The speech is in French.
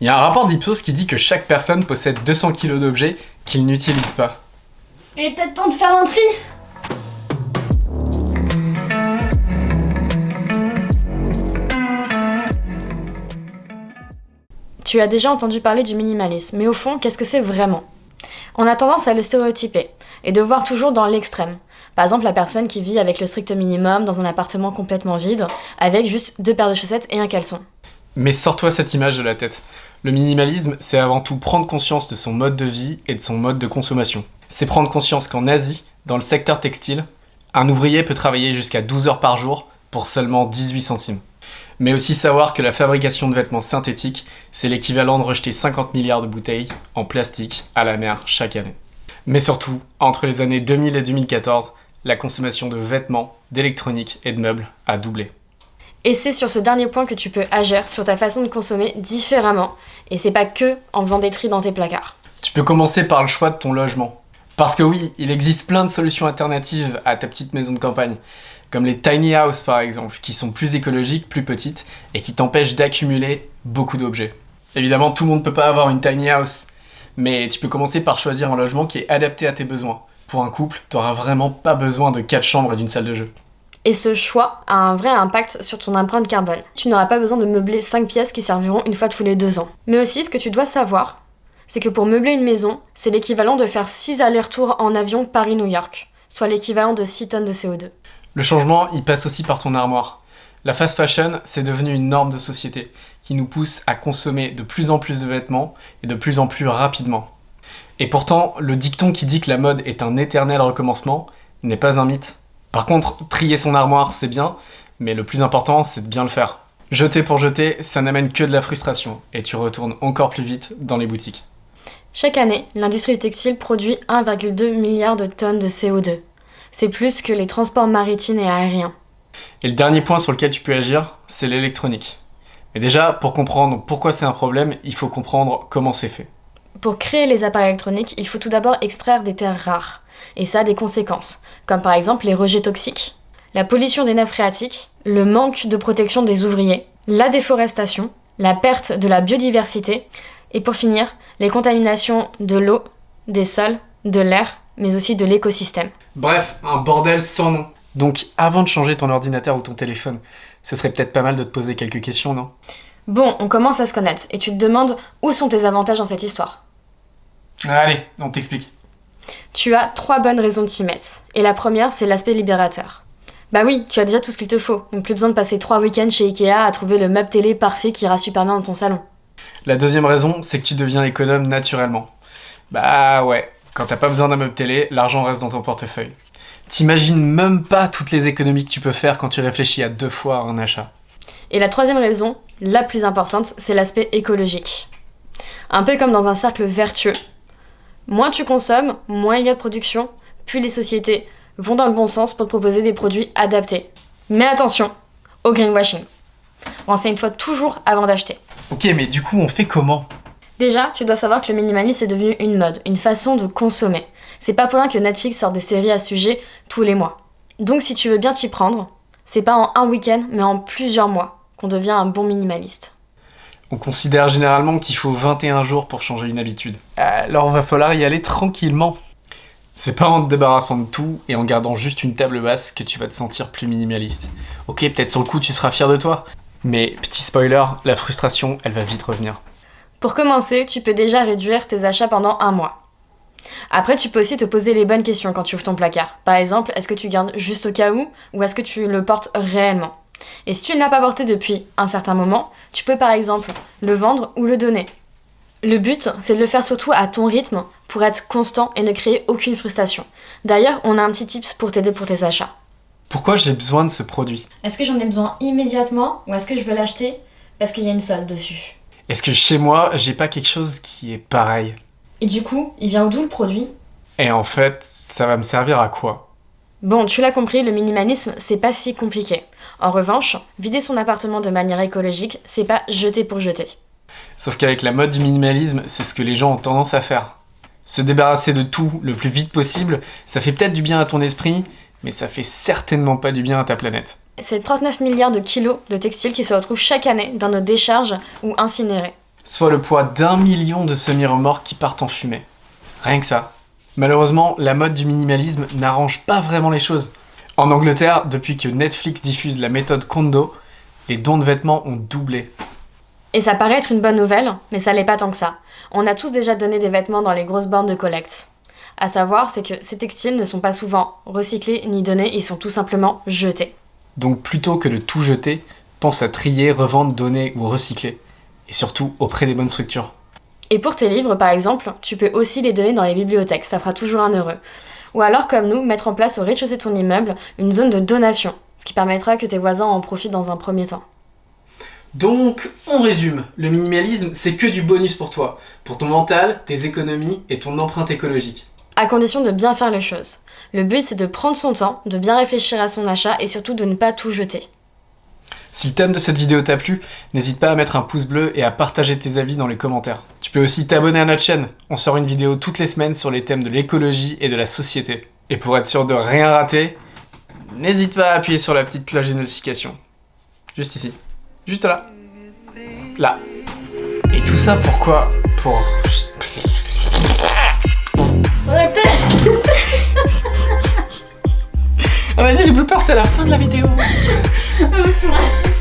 Il y a un rapport d'Ipsos qui dit que chaque personne possède 200 kilos d'objets qu'il n'utilise pas. Il est peut-être temps de faire un tri. Tu as déjà entendu parler du minimalisme, mais au fond, qu'est-ce que c'est vraiment ? On a tendance à le stéréotyper et de voir toujours dans l'extrême. Par exemple, la personne qui vit avec le strict minimum dans un appartement complètement vide, avec juste 2 paires de chaussettes et un caleçon. Mais sors-toi cette image de la tête. Le minimalisme, c'est avant tout prendre conscience de son mode de vie et de son mode de consommation. C'est prendre conscience qu'en Asie, dans le secteur textile, un ouvrier peut travailler jusqu'à 12 heures par jour pour seulement 18 centimes. Mais aussi savoir que la fabrication de vêtements synthétiques, c'est l'équivalent de rejeter 50 milliards de bouteilles en plastique à la mer chaque année. Mais surtout, entre les années 2000 et 2014, la consommation de vêtements, d'électronique et de meubles a doublé. Et c'est sur ce dernier point que tu peux agir sur ta façon de consommer différemment. Et c'est pas que en faisant des tris dans tes placards. Tu peux commencer par le choix de ton logement. Parce que oui, il existe plein de solutions alternatives à ta petite maison de campagne, comme les tiny house par exemple, qui sont plus écologiques, plus petites, et qui t'empêchent d'accumuler beaucoup d'objets. Évidemment, tout le monde ne peut pas avoir une tiny house, mais tu peux commencer par choisir un logement qui est adapté à tes besoins. Pour un couple, tu n'auras vraiment pas besoin de 4 chambres et d'une salle de jeu. Et ce choix a un vrai impact sur ton empreinte carbone. Tu n'auras pas besoin de meubler 5 pièces qui serviront une fois tous les 2 ans. Mais aussi, ce que tu dois savoir, c'est que pour meubler une maison, c'est l'équivalent de faire 6 allers-retours en avion Paris-New York, soit l'équivalent de 6 tonnes de CO2. Le changement, il passe aussi par ton armoire. La fast fashion, c'est devenu une norme de société qui nous pousse à consommer de plus en plus de vêtements et de plus en plus rapidement. Et pourtant, le dicton qui dit que la mode est un éternel recommencement n'est pas un mythe. Par contre, trier son armoire, c'est bien, mais le plus important, c'est de bien le faire. Jeter pour jeter, ça n'amène que de la frustration, et tu retournes encore plus vite dans les boutiques. Chaque année, l'industrie du textile produit 1,2 milliard de tonnes de CO2. C'est plus que les transports maritimes et aériens. Et le dernier point sur lequel tu peux agir, c'est l'électronique. Mais déjà, pour comprendre pourquoi c'est un problème, il faut comprendre comment c'est fait. Pour créer les appareils électroniques, il faut tout d'abord extraire des terres rares. Et ça a des conséquences, comme par exemple les rejets toxiques, la pollution des nappes phréatiques, le manque de protection des ouvriers, la déforestation, la perte de la biodiversité, et pour finir, les contaminations de l'eau, des sols, de l'air, mais aussi de l'écosystème. Bref, un bordel sans nom. Donc avant de changer ton ordinateur ou ton téléphone, ce serait peut-être pas mal de te poser quelques questions, non ? Bon, on commence à se connaître, et tu te demandes où sont tes avantages dans cette histoire. Allez, on t'explique. Tu as 3 bonnes raisons de t'y mettre. Et la première, c'est l'aspect libérateur. Bah oui, tu as déjà tout ce qu'il te faut, donc plus besoin de passer 3 week-ends chez Ikea à trouver le meuble télé parfait qui ira super bien dans ton salon. La deuxième raison, c'est que tu deviens économe naturellement. Bah ouais, quand t'as pas besoin d'un meuble télé, l'argent reste dans ton portefeuille. T'imagines même pas toutes les économies que tu peux faire quand tu réfléchis à 2 fois à un achat. Et la troisième raison, la plus importante, c'est l'aspect écologique. Un peu comme dans un cercle vertueux. Moins tu consommes, moins il y a de production, plus les sociétés vont dans le bon sens pour te proposer des produits adaptés. Mais attention au greenwashing. Renseigne-toi toujours avant d'acheter. Ok, mais du coup, on fait comment ? Déjà, tu dois savoir que le minimalisme est devenu une mode, une façon de consommer. C'est pas pour rien que Netflix sort des séries à ce sujet tous les mois. Donc si tu veux bien t'y prendre, c'est pas en un week-end, mais en plusieurs mois qu'on devient un bon minimaliste. On considère généralement qu'il faut 21 jours pour changer une habitude. Alors va falloir y aller tranquillement. C'est pas en te débarrassant de tout et en gardant juste une table basse que tu vas te sentir plus minimaliste. Ok, peut-être sur le coup tu seras fier de toi, mais petit spoiler, la frustration, elle va vite revenir. Pour commencer, tu peux déjà réduire tes achats pendant un mois. Après, tu peux aussi te poser les bonnes questions quand tu ouvres ton placard. Par exemple, est-ce que tu gardes juste au cas où ou est-ce que tu le portes réellement ? Et si tu ne l'as pas porté depuis un certain moment, tu peux par exemple le vendre ou le donner. Le but, c'est de le faire surtout à ton rythme pour être constant et ne créer aucune frustration. D'ailleurs, on a un petit tips pour t'aider pour tes achats. Pourquoi j'ai besoin de ce produit ? Est-ce que j'en ai besoin immédiatement ou est-ce que je veux l'acheter parce qu'il y a une solde dessus ? Est-ce que chez moi, j'ai pas quelque chose qui est pareil ? Et du coup, il vient d'où le produit ? Et en fait, ça va me servir à quoi ? Bon, tu l'as compris, le minimalisme, c'est pas si compliqué. En revanche, vider son appartement de manière écologique, c'est pas jeter pour jeter. Sauf qu'avec la mode du minimalisme, c'est ce que les gens ont tendance à faire. Se débarrasser de tout le plus vite possible, ça fait peut-être du bien à ton esprit, mais ça fait certainement pas du bien à ta planète. C'est 39 milliards de kilos de textiles qui se retrouvent chaque année dans nos décharges ou incinérés. soit le poids d'1 million de semi-remorques qui partent en fumée. Rien que ça. Malheureusement, la mode du minimalisme n'arrange pas vraiment les choses. En Angleterre, depuis que Netflix diffuse la méthode Kondo, les dons de vêtements ont doublé. Et ça paraît être une bonne nouvelle, mais ça l'est pas tant que ça. On a tous déjà donné des vêtements dans les grosses bornes de collecte. À savoir, c'est que ces textiles ne sont pas souvent recyclés ni donnés, ils sont tout simplement jetés. Donc plutôt que de tout jeter, pense à trier, revendre, donner ou recycler. Et surtout auprès des bonnes structures. Et pour tes livres, par exemple, tu peux aussi les donner dans les bibliothèques, ça fera toujours un heureux. Ou alors, comme nous, mettre en place au rez-de-chaussée de ton immeuble une zone de donation, ce qui permettra que tes voisins en profitent dans un premier temps. Donc, on résume, le minimalisme, c'est que du bonus pour toi, pour ton mental, tes économies et ton empreinte écologique. À condition de bien faire les choses. Le but, c'est de prendre son temps, de bien réfléchir à son achat et surtout de ne pas tout jeter. Si le thème de cette vidéo t'a plu, n'hésite pas à mettre un pouce bleu et à partager tes avis dans les commentaires. Tu peux aussi t'abonner à notre chaîne, on sort une vidéo toutes les semaines sur les thèmes de l'écologie et de la société. Et pour être sûr de rien rater, n'hésite pas à appuyer sur la petite cloche de notification. Juste ici. Juste là. Là. Et tout ça pourquoi? Pour... Ah vas-y, les bloopers c'est à la fin de la vidéo. Tu vois.